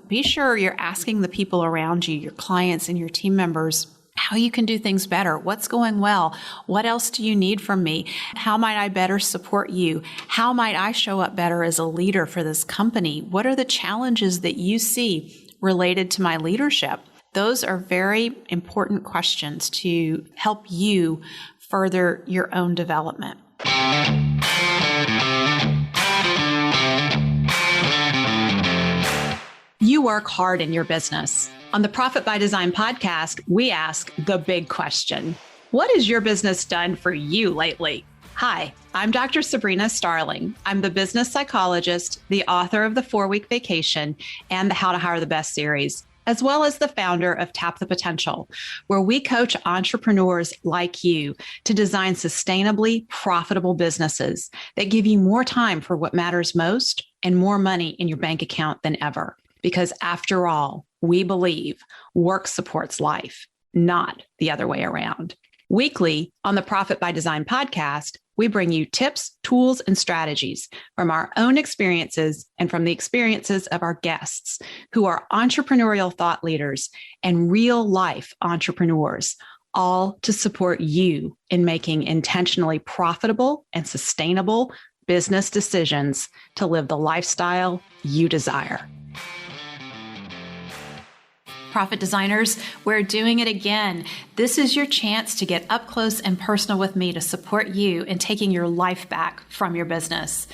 be sure you're asking the people around you, your clients and your team members, how you can do things better. What's going well? What else do you need from me? How might I better support you? How might I show up better as a leader for this company? What are the challenges that you see related to my leadership? Those are very important questions to help you further your own development. You work hard in your business. On the Profit by Design podcast, we ask the big question. What has your business done for you lately? Hi, I'm Dr. Sabrina Starling. I'm the business psychologist, the author of the 4-Week Vacation and the How to Hire the Best series, as well as the founder of Tap the Potential, where we coach entrepreneurs like you to design sustainably profitable businesses that give you more time for what matters most and more money in your bank account than ever. Because after all, we believe work supports life, not the other way around. Weekly on the Profit by Design podcast, we bring you tips, tools, and strategies from our own experiences and from the experiences of our guests who are entrepreneurial thought leaders and real life entrepreneurs, all to support you in making intentionally profitable and sustainable business decisions to live the lifestyle you desire. Profit Designers, we're doing it again. This is your chance to get up close and personal with me to support you in taking your life back from your business.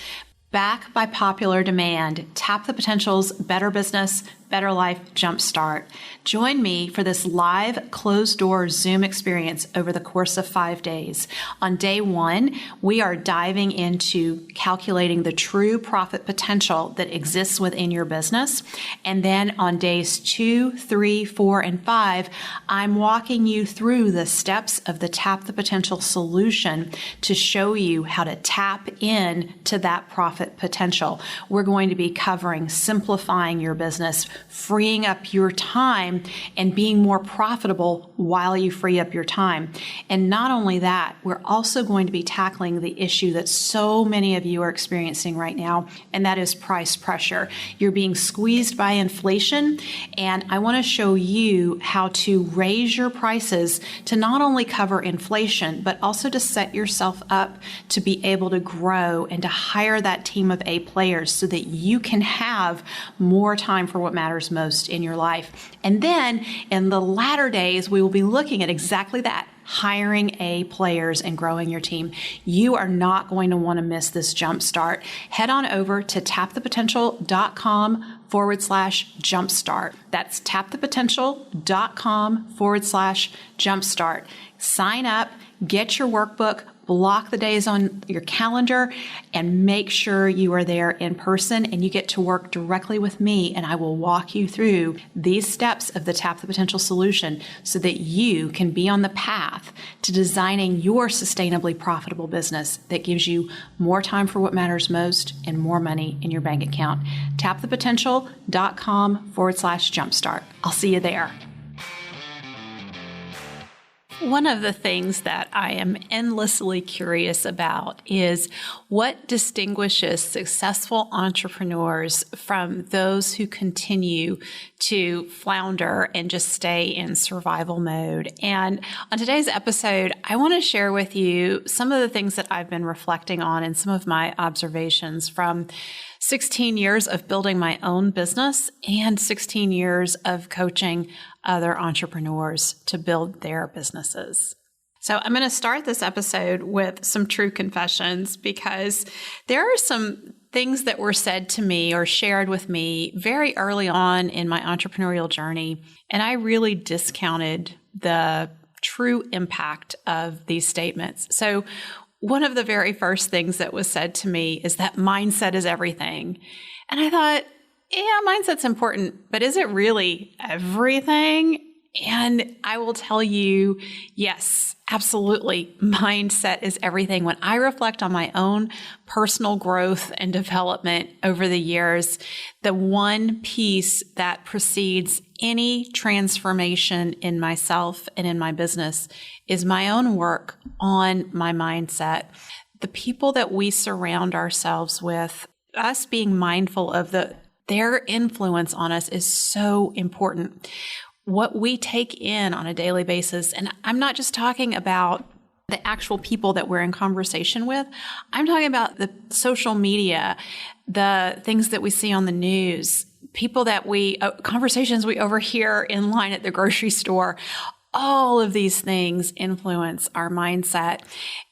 Back by popular demand, Tap the Potential's Better Business, Better Life Jumpstart. Join me for this live closed-door Zoom experience over the course of 5 days. On day 1, we are diving into calculating the true profit potential that exists within your business. And then on days 2, 3, 4, and 5, I'm walking you through the steps of the Tap the Potential solution to show you how to tap in to that profit potential. We're going to be covering simplifying your business, freeing up your time, and being more profitable while you free up your time. And not only that, we're also going to be tackling the issue that so many of you are experiencing right now, and that is price pressure. You're being squeezed by inflation, and I want to show you how to raise your prices to not only cover inflation, but also to set yourself up to be able to grow and to hire that team of A players so that you can have more time for what matters most in your life. And then in the latter days, we will be looking at exactly that, hiring A players and growing your team. You are not going to want to miss this jumpstart. Head on over to tapthepotential.com/jumpstart. That's tapthepotential.com/jumpstart. Sign up, get your workbook, block the days on your calendar, and make sure you are there in person and you get to work directly with me, and I will walk you through these steps of the Tap the Potential solution so that you can be on the path to designing your sustainably profitable business that gives you more time for what matters most and more money in your bank account. tapthepotential.com/jumpstart. I'll see you there. One of the things that I am endlessly curious about is what distinguishes successful entrepreneurs from those who continue to flounder and just stay in survival mode. And on today's episode, I want to share with you some of the things that I've been reflecting on and some of my observations from 16 years of building my own business and 16 years of coaching other entrepreneurs to build their businesses. So I'm going to start this episode with some true confessions because there are some things that were said to me or shared with me very early on in my entrepreneurial journey, and I really discounted the true impact of these statements. So one of the very first things that was said to me is that mindset is everything. And I thought, yeah, mindset's important, but is it really everything? And I will tell you, yes, absolutely. Mindset is everything. When I reflect on my own personal growth and development over the years, the one piece that precedes any transformation in myself and in my business is my own work on my mindset. The people that we surround ourselves with, us being mindful of the Their influence on us is so important. What we take in on a daily basis, and I'm not just talking about the actual people that we're in conversation with. I'm talking about the social media, the things that we see on the news, people that conversations we overhear in line at the grocery store. All of these things influence our mindset.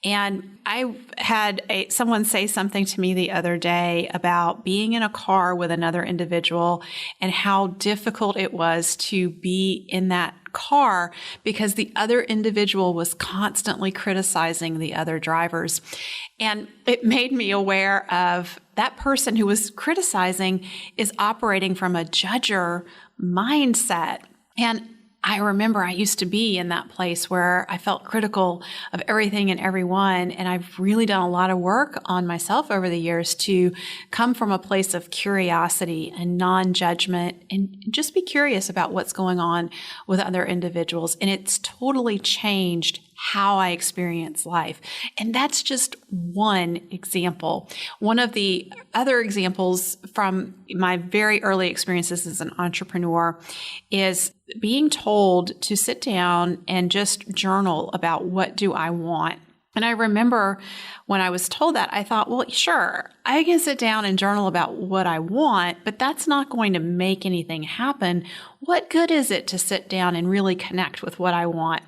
And I had someone say something to me the other day about being in a car with another individual and how difficult it was to be in that car because the other individual was constantly criticizing the other drivers. And it made me aware of that person who was criticizing is operating from a judger mindset. And I remember I used to be in that place where I felt critical of everything and everyone. And I've really done a lot of work on myself over the years to come from a place of curiosity and non-judgment and just be curious about what's going on with other individuals. And it's totally changed how I experience life. And that's just one example. One of the other examples from my very early experiences as an entrepreneur is being told to sit down and just journal about what do I want. And I remember when I was told that, I thought, well, sure, I can sit down and journal about what I want, but that's not going to make anything happen. What good is it to sit down and really connect with what I want?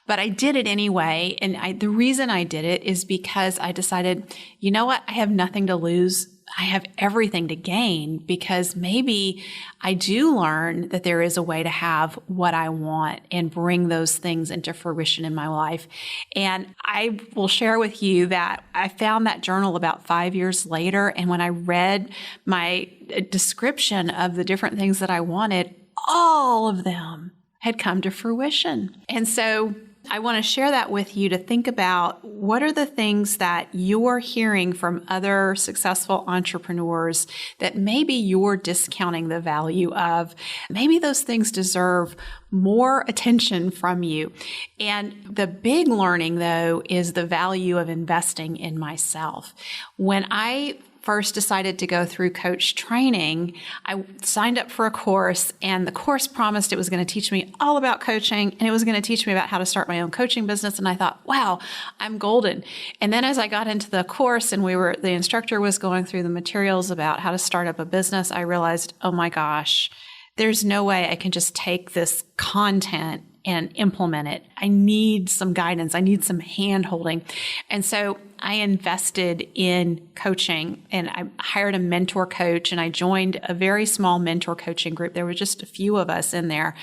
But I did it anyway. And the reason I did it is because I decided, you know what? I have nothing to lose. I have everything to gain because maybe I do learn that there is a way to have what I want and bring those things into fruition in my life. And I will share with you that I found that journal about 5 years later. And when I read my description of the different things that I wanted, all of them had come to fruition. And so I want to share that with you to think about what are the things that you're hearing from other successful entrepreneurs that maybe you're discounting the value of. Maybe those things deserve more attention from you. And the big learning, though, is the value of investing in myself. When I first decided to go through coach training, I signed up for a course, and the course promised it was going to teach me all about coaching, and it was going to teach me about how to start my own coaching business. And I thought, wow, I'm golden. And then as I got into the course and the instructor was going through the materials about how to start up a business, I realized, oh my gosh, there's no way I can just take this content and implement it. I need some guidance. I need some hand holding. And so I invested in coaching and I hired a mentor coach and I joined a very small mentor coaching group. There were just a few of us in there.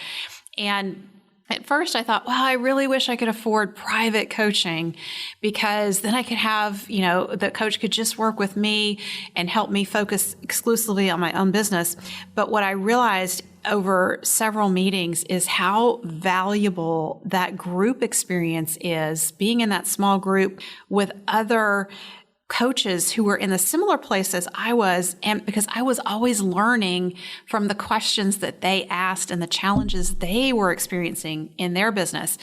And at first I thought, wow, I really wish I could afford private coaching because then I could have, the coach could just work with me and help me focus exclusively on my own business. But what I realized over several meetings is how valuable that group experience is, being in that small group with other coaches who were in a similar place as I was, and because I was always learning from the questions that they asked and the challenges they were experiencing in their business.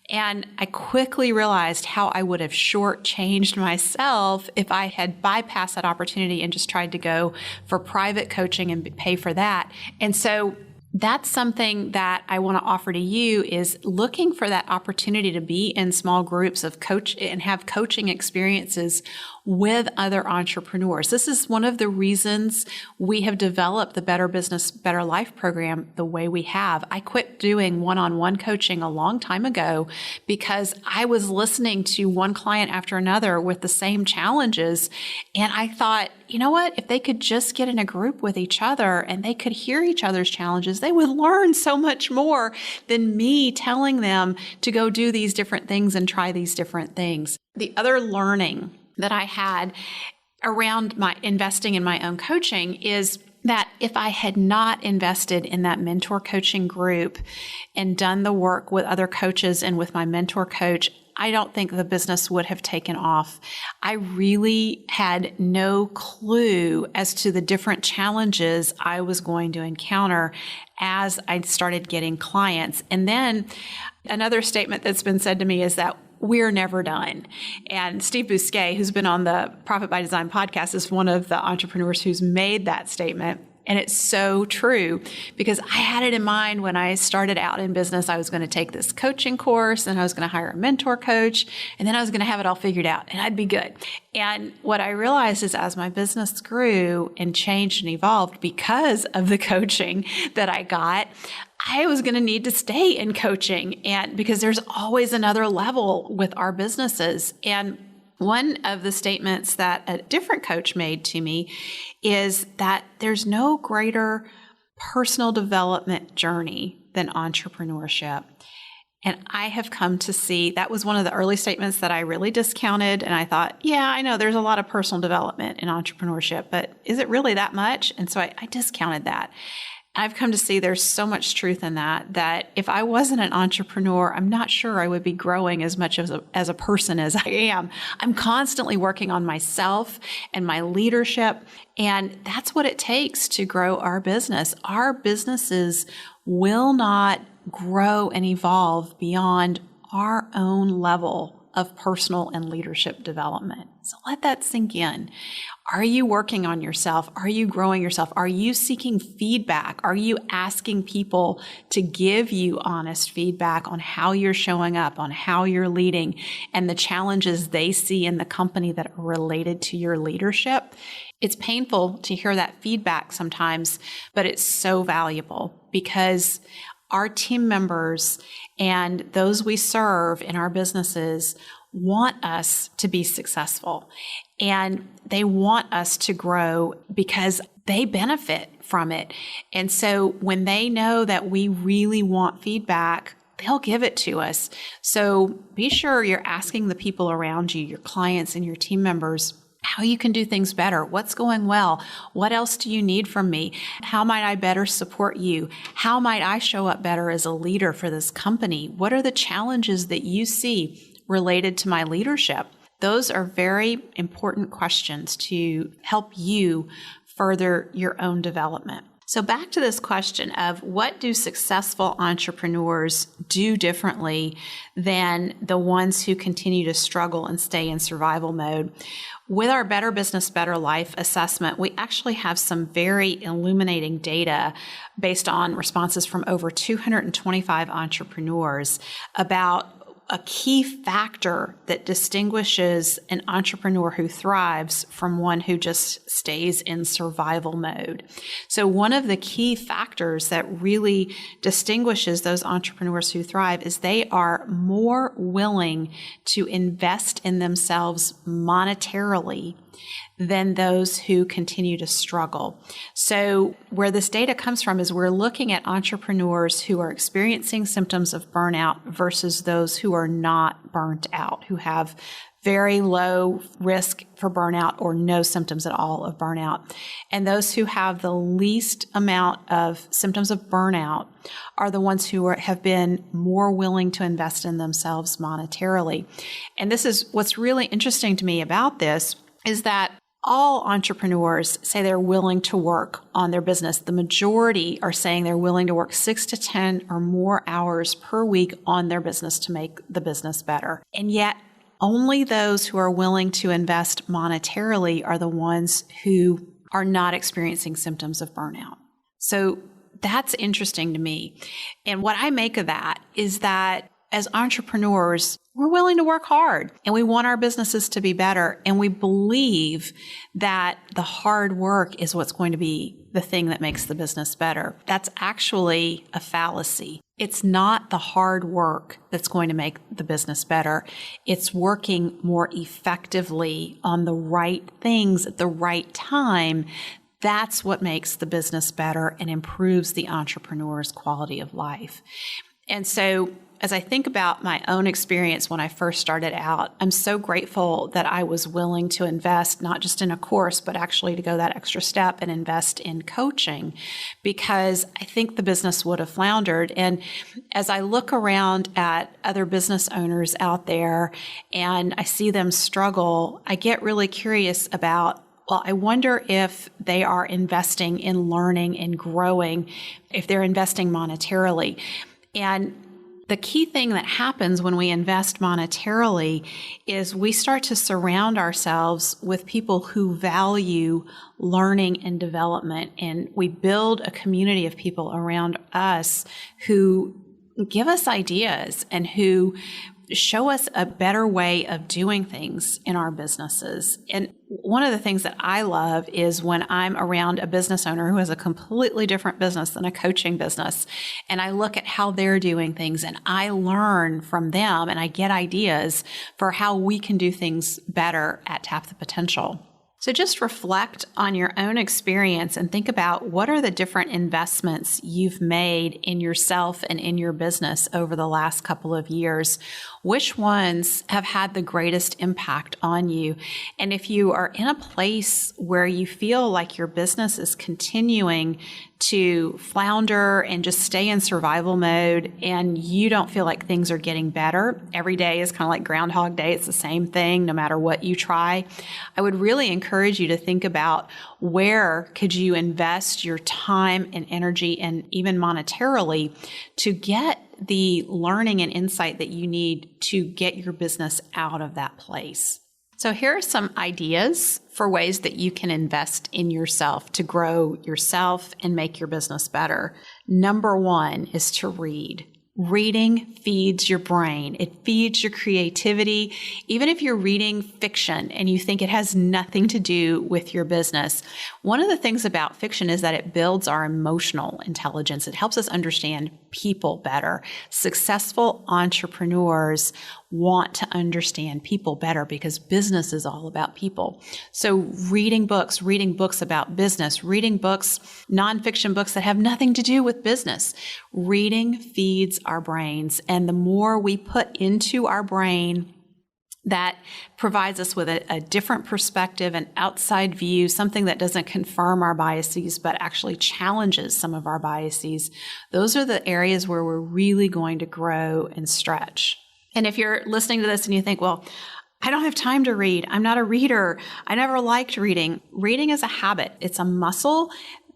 And I quickly realized how I would have shortchanged myself if I had bypassed that opportunity and just tried to go for private coaching and pay for that. And so that's something that I want to offer to you is looking for that opportunity to be in small groups of coach and have coaching experiences with other entrepreneurs. This is one of the reasons we have developed the Better Business, Better Life program the way we have. I quit doing one-on-one coaching a long time ago because I was listening to one client after another with the same challenges. And I thought, you know what? If they could just get in a group with each other and they could hear each other's challenges, they would learn so much more than me telling them to go do these different things and try these different things. The other learning that I had around my investing in my own coaching is that if I had not invested in that mentor coaching group and done the work with other coaches and with my mentor coach, I don't think the business would have taken off. I really had no clue as to the different challenges I was going to encounter as I started getting clients. And then another statement that's been said to me is that we're never done. And Steve Bousquet, who's been on the Profit by Design podcast, is one of the entrepreneurs who's made that statement. And it's so true because I had it in mind when I started out in business. I was going to take this coaching course and I was going to hire a mentor coach and then I was going to have it all figured out and I'd be good. And what I realized is as my business grew and changed and evolved because of the coaching that I got, I was going to need to stay in coaching and because there's always another level with our businesses. And one of the statements that a different coach made to me is that there's no greater personal development journey than entrepreneurship. And I have come to see that was one of the early statements that I really discounted. And I thought, yeah, I know there's a lot of personal development in entrepreneurship, but is it really that much? And so I discounted that. I've come to see there's so much truth in that if I wasn't an entrepreneur, I'm not sure I would be growing as much as a person as I am. I'm constantly working on myself and my leadership. And that's what it takes to grow our business. Our businesses will not grow and evolve beyond our own level of personal and leadership development. So let that sink in. Are you working on yourself? Are you growing yourself? Are you seeking feedback? Are you asking people to give you honest feedback on how you're showing up, on how you're leading, and the challenges they see in the company that are related to your leadership? It's painful to hear that feedback sometimes, but it's so valuable because our team members and those we serve in our businesses want us to be successful and they want us to grow because they benefit from it. And so when they know that we really want feedback, they'll give it to us. So be sure you're asking the people around you, your clients and your team members, how you can do things better. What's going well? What else do you need from me? How might I better support you? How might I show up better as a leader for this company? What are the challenges that you see related to my leadership? Those are very important questions to help you further your own development. So back to this question of what do successful entrepreneurs do differently than the ones who continue to struggle and stay in survival mode? With our Better Business, Better Life assessment, we actually have some very illuminating data based on responses from over 225 entrepreneurs about a key factor that distinguishes an entrepreneur who thrives from one who just stays in survival mode. So one of the key factors that really distinguishes those entrepreneurs who thrive is they are more willing to invest in themselves monetarily than those who continue to struggle. So where this data comes from is we're looking at entrepreneurs who are experiencing symptoms of burnout versus those who are not burnt out, who have very low risk for burnout or no symptoms at all of burnout. And those who have the least amount of symptoms of burnout are the ones who have been more willing to invest in themselves monetarily. And this is what's really interesting to me about this is that all entrepreneurs say they're willing to work on their business. The majority are saying they're willing to work 6 to 10 or more hours per week on their business to make the business better. And yet, only those who are willing to invest monetarily are the ones who are not experiencing symptoms of burnout. So that's interesting to me. And what I make of that is that as entrepreneurs, we're willing to work hard and we want our businesses to be better. And we believe that the hard work is what's going to be the thing that makes the business better. That's actually a fallacy. It's not the hard work that's going to make the business better. It's working more effectively on the right things at the right time. That's what makes the business better and improves the entrepreneur's quality of life. And so as I think about my own experience when I first started out, I'm so grateful that I was willing to invest not just in a course, but actually to go that extra step and invest in coaching because I think the business would have floundered. And as I look around at other business owners out there and I see them struggle, I get really curious about, well, I wonder if they are investing in learning and growing, if they're investing monetarily. And The key thing that happens when we invest monetarily is we start to surround ourselves with people who value learning and development. And we build a community of people around us who give us ideas and who show us a better way of doing things in our businesses. And one of the things that I love is when I'm around a business owner who has a completely different business than a coaching business, and I look at how they're doing things and I learn from them and I get ideas for how we can do things better at Tap the Potential. So just reflect on your own experience and think about what are the different investments you've made in yourself and in your business over the last couple of years. Which ones have had the greatest impact on you? And if you are in a place where you feel like your business is continuing to flounder and just stay in survival mode and you don't feel like things are getting better, every day is kind of like Groundhog Day. It's the same thing no matter what you try. I would really encourage you to think about where could you invest your time and energy and even monetarily to get the learning and insight that you need to get your business out of that place. So here are some ideas for ways that you can invest in yourself to grow yourself and make your business better. Number one is to read. Reading feeds your brain. It feeds your creativity. Even if you're reading fiction and you think it has nothing to do with your business, one of the things about fiction is that it builds our emotional intelligence. It helps us understand people better. Successful entrepreneurs want to understand people better because business is all about people. So reading books about business, reading books, nonfiction books that have nothing to do with business. Reading feeds our brains. And the more we put into our brain that provides us with a different perspective, an outside view, something that doesn't confirm our biases, but actually challenges some of our biases, those are the areas where we're really going to grow and stretch. And if you're listening to this and you think, well, I don't have time to read. I'm not a reader. I never liked reading. Reading is a habit. It's a muscle.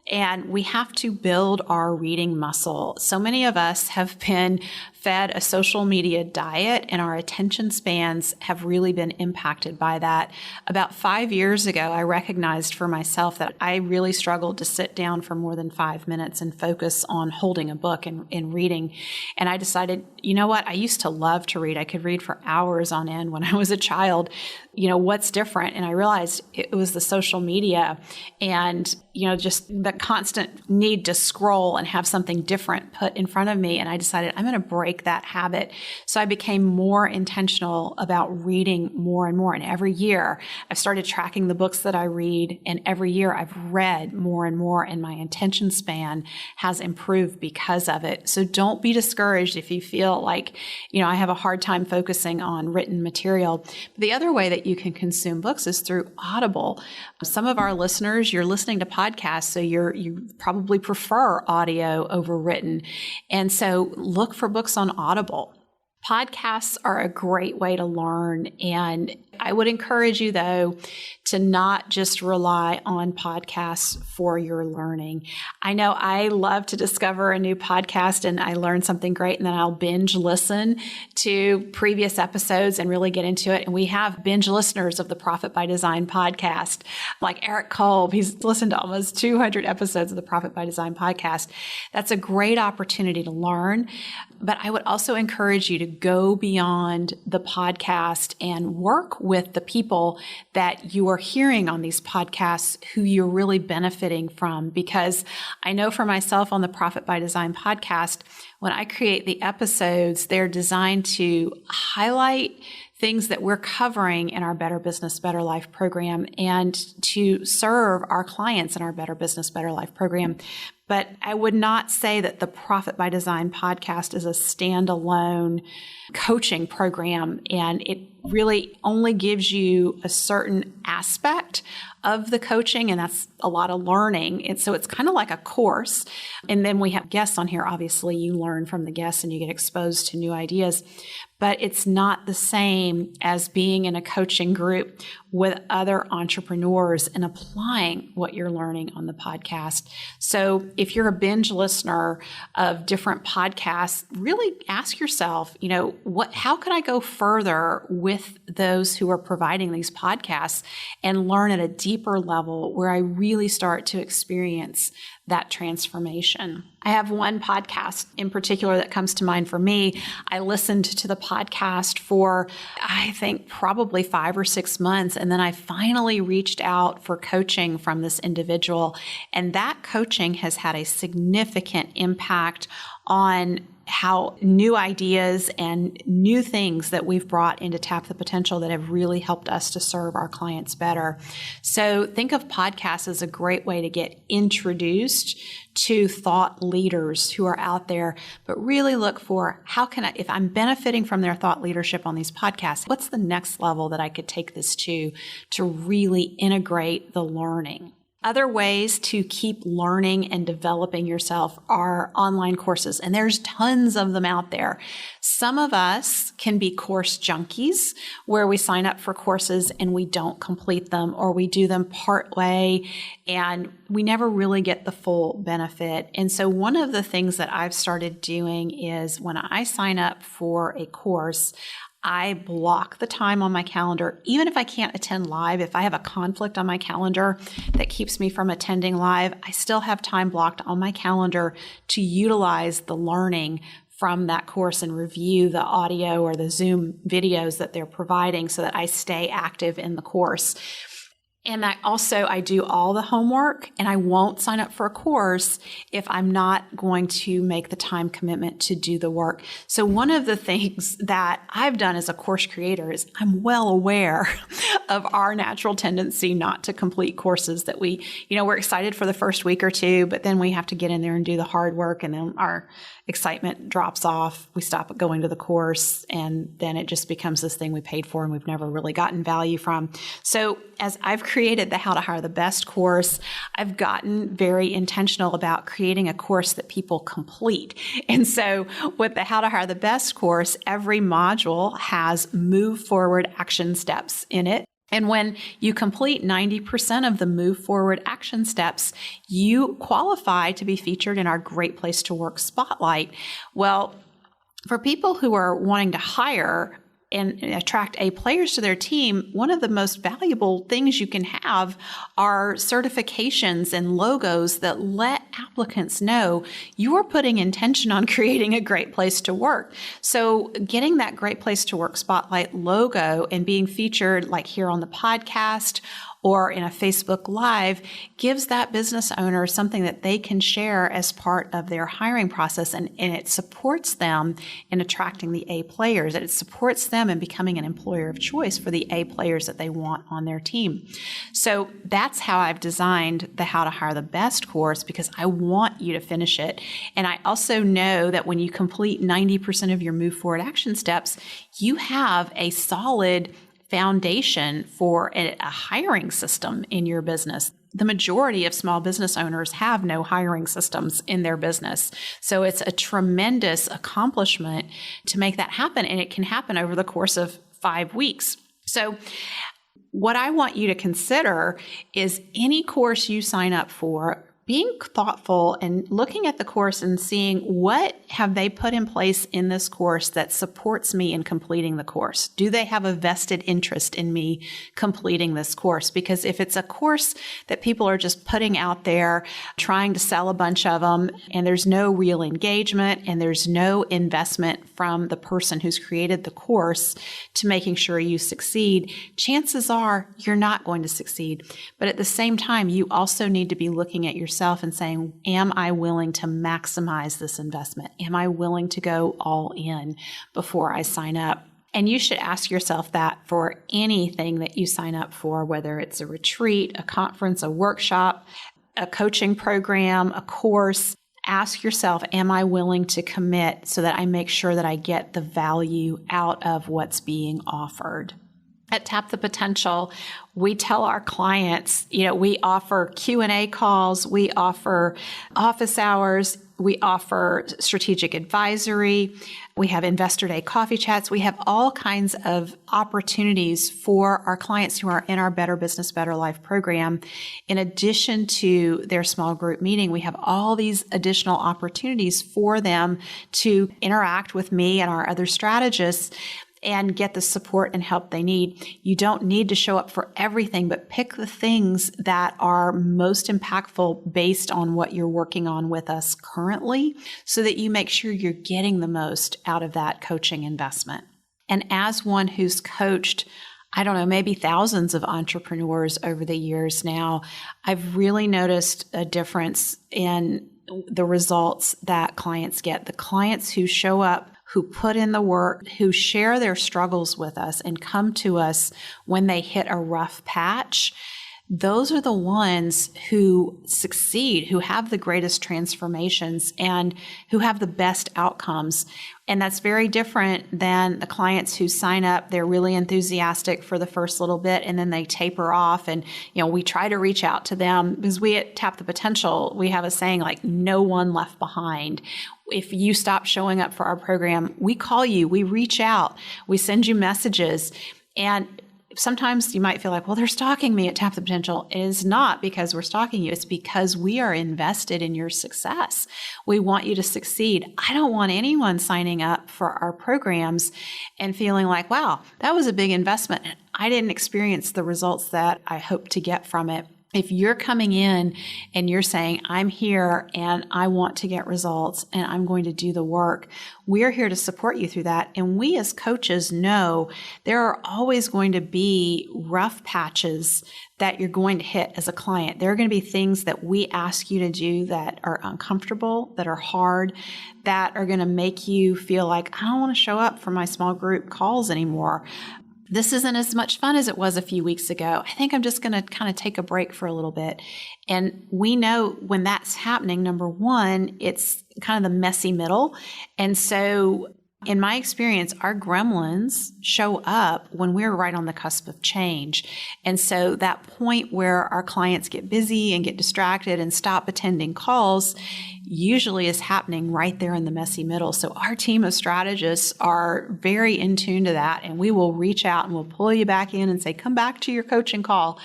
And we have to build our reading muscle. So many of us have been fed a social media diet and our attention spans have really been impacted by that. About 5 years ago, I recognized for myself that I really struggled to sit down for more than 5 minutes and focus on holding a book and reading. And I decided, you know what? I used to love to read. I could read for hours on end when I was a child. You know, what's different? And I realized it was the social media and, you know, just the constant need to scroll and have something different put in front of me. And I decided I'm going to break that habit. So I became more intentional about reading more and more. And every year I've started tracking the books that I read. And every year I've read more and more and my attention span has improved because of it. So don't be discouraged if you feel like, you know, I have a hard time focusing on written material. But the other way that you can consume books is through Audible. Some of our listeners, you're listening to podcasts, so you probably prefer audio over written. And so look for books on Audible. Podcasts are a great way to learn. And I would encourage you, though, to not just rely on podcasts for your learning. I know I love to discover a new podcast and I learn something great and then I'll binge listen to previous episodes and really get into it. And we have binge listeners of the Profit by Design podcast, like Eric Kolb. He's listened to almost 200 episodes of the Profit by Design podcast. That's a great opportunity to learn. But I would also encourage you to go beyond the podcast and work with the people that you are hearing on these podcasts who you're really benefiting from. Because I know for myself on the Profit by Design podcast, when I create the episodes, they're designed to highlight things that we're covering in our Better Business, Better Life program and to serve our clients in our Better Business, Better Life program. But I would not say that the Profit by Design podcast is a standalone coaching program, and it really only gives you a certain aspect of the coaching, and that's a lot of learning. And so it's kind of like a course. And then we have guests on here. Obviously, you learn from the guests and you get exposed to new ideas. But it's not the same as being in a coaching group with other entrepreneurs and applying what you're learning on the podcast. So if you're a binge listener of different podcasts, really ask yourself, how can I go further with those who are providing these podcasts and learn at a deeper level where I really start to experience that transformation. I have one podcast in particular that comes to mind for me. I listened to the podcast for, I think, probably 5 or 6 months. And then I finally reached out for coaching from this individual. And that coaching has had a significant impact on how new ideas and new things that we've brought into Tap the Potential that have really helped us to serve our clients better. So think of podcasts as a great way to get introduced to thought leaders who are out there, but really look for if I'm benefiting from their thought leadership on these podcasts, what's the next level that I could take this to really integrate the learning? Other ways to keep learning and developing yourself are online courses, and there's tons of them out there. Some of us can be course junkies, where we sign up for courses and we don't complete them, or we do them part way and we never really get the full benefit. And so one of the things that I've started doing is when I sign up for a course, I block the time on my calendar. Even if I can't attend live, if I have a conflict on my calendar that keeps me from attending live, I still have time blocked on my calendar to utilize the learning from that course and review the audio or the Zoom videos that they're providing so that I stay active in the course. And I do all the homework, and I won't sign up for a course if I'm not going to make the time commitment to do the work. So one of the things that I've done as a course creator is I'm well aware of our natural tendency not to complete courses that we're excited for the first week or two, but then we have to get in there and do the hard work, and then our excitement drops off. We stop going to the course, and then it just becomes this thing we paid for and we've never really gotten value from. So as I've created the How to Hire the Best course, I've gotten very intentional about creating a course that people complete. And so with the How to Hire the Best course, every module has move forward action steps in it. And when you complete 90% of the move forward action steps, you qualify to be featured in our Great Place to Work Spotlight. Well, for people who are wanting to hire and attract A players to their team, one of the most valuable things you can have are certifications and logos that let applicants know you are putting intention on creating a great place to work. So getting that Great Place to Work Spotlight logo and being featured like here on the podcast or in a Facebook Live gives that business owner something that they can share as part of their hiring process. And it supports them in attracting the A players. It supports them in becoming an employer of choice for the A players that they want on their team. So that's how I've designed the How to Hire the Best course, because I want you to finish it. And I also know that when you complete 90% of your move forward action steps, you have a solid foundation for a hiring system in your business. The majority of small business owners have no hiring systems in their business. So it's a tremendous accomplishment to make that happen. And it can happen over the course of 5 weeks. So what I want you to consider is any course you sign up for, being thoughtful and looking at the course and seeing what have they put in place in this course that supports me in completing the course. Do they have a vested interest in me completing this course? Because if it's a course that people are just putting out there, trying to sell a bunch of them, and there's no real engagement and there's no investment from the person who's created the course to making sure you succeed, chances are you're not going to succeed. But at the same time, you also need to be looking at yourself and saying, am I willing to maximize this investment? Am I willing to go all in before I sign up? And you should ask yourself that for anything that you sign up for, whether it's a retreat, a conference, a workshop, a coaching program, a course. Ask yourself, am I willing to commit so that I make sure that I get the value out of what's being offered? At Tap the Potential, we tell our clients, we offer Q&A calls, we offer office hours. We offer strategic advisory. We have Investor Day coffee chats. We have all kinds of opportunities for our clients who are in our Better Business, Better Life program. In addition to their small group meeting, we have all these additional opportunities for them to interact with me and our other strategists and get the support and help they need. You don't need to show up for everything, but pick the things that are most impactful based on what you're working on with us currently so that you make sure you're getting the most out of that coaching investment. And as one who's coached, I don't know, maybe thousands of entrepreneurs over the years now, I've really noticed a difference in the results that clients get. The clients who show up, who put in the work, who share their struggles with us and come to us when they hit a rough patch, those are the ones who succeed, who have the greatest transformations and who have the best outcomes. And that's very different than the clients who sign up. They're really enthusiastic for the first little bit and then they taper off. And, we try to reach out to them because we at Tap the Potential, we have a saying like no one left behind. If you stop showing up for our program, we call you, we reach out, we send you messages. And sometimes you might feel like, well, they're stalking me at Tap the Potential. It is not because we're stalking you. It's because we are invested in your success. We want you to succeed. I don't want anyone signing up for our programs and feeling like, wow, that was a big investment. I didn't experience the results that I hope to get from it. If you're coming in and you're saying, I'm here and I want to get results and I'm going to do the work, we're here to support you through that. And we as coaches know there are always going to be rough patches that you're going to hit as a client. There are going to be things that we ask you to do that are uncomfortable, that are hard, that are going to make you feel like, I don't want to show up for my small group calls anymore. This isn't as much fun as it was a few weeks ago. I think I'm just going to kind of take a break for a little bit. And we know when that's happening, number one, it's kind of the messy middle. And so in my experience, our gremlins show up when we're right on the cusp of change. And so that point where our clients get busy and get distracted and stop attending calls usually is happening right there in the messy middle. So our team of strategists are very in tune to that, and we will reach out and we'll pull you back in and say, come back to your coaching call.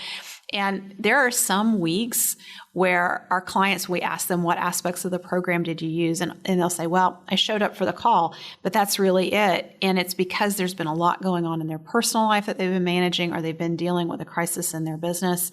And there are some weeks where our clients, we ask them, what aspects of the program did you use? And they'll say, well, I showed up for the call, but that's really it. And it's because there's been a lot going on in their personal life that they've been managing, or they've been dealing with a crisis in their business.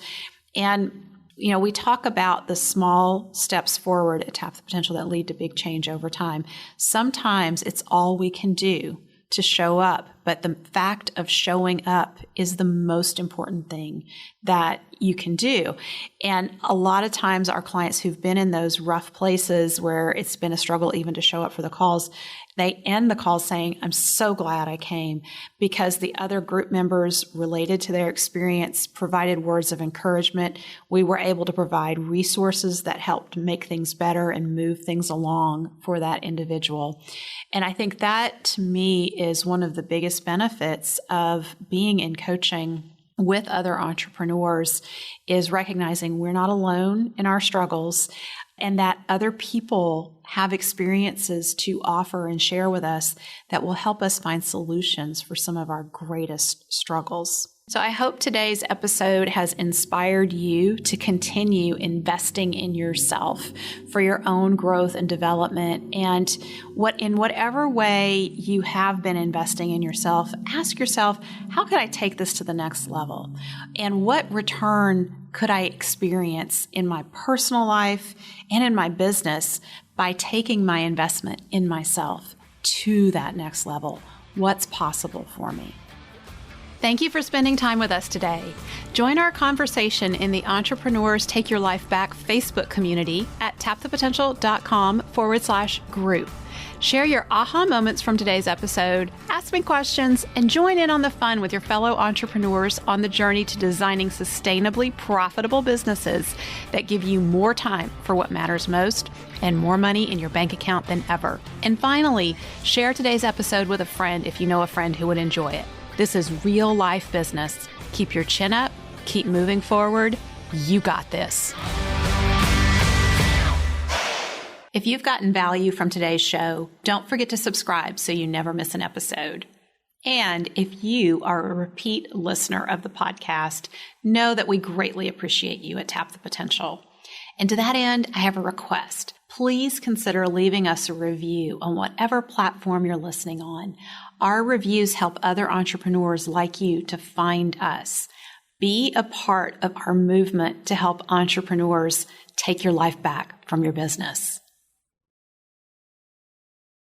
And we talk about the small steps forward at Tap the Potential that lead to big change over time. Sometimes it's all we can do to show up, but the fact of showing up is the most important thing that you can do. And a lot of times our clients who've been in those rough places where it's been a struggle even to show up for the calls, they end the call saying, I'm so glad I came, because the other group members related to their experience provided words of encouragement. We were able to provide resources that helped make things better and move things along for that individual. And I think that to me is one of the biggest benefits of being in coaching with other entrepreneurs, is recognizing we're not alone in our struggles and that other people have experiences to offer and share with us that will help us find solutions for some of our greatest struggles. So I hope today's episode has inspired you to continue investing in yourself for your own growth and development. And in whatever way you have been investing in yourself, ask yourself, how could I take this to the next level? And what return could I experience in my personal life and in my business by taking my investment in myself to that next level? What's possible for me? Thank you for spending time with us today. Join our conversation in the Entrepreneurs Take Your Life Back Facebook community at tapthepotential.com/group. Share your aha moments from today's episode, ask me questions, and join in on the fun with your fellow entrepreneurs on the journey to designing sustainably profitable businesses that give you more time for what matters most and more money in your bank account than ever. And finally, share today's episode with a friend if you know a friend who would enjoy it. This is real life business. Keep your chin up, keep moving forward. You got this. If you've gotten value from today's show, don't forget to subscribe so you never miss an episode. And if you are a repeat listener of the podcast, know that we greatly appreciate you at Tap the Potential. And to that end, I have a request. Please consider leaving us a review on whatever platform you're listening on. Our reviews help other entrepreneurs like you to find us. Be a part of our movement to help entrepreneurs take your life back from your business.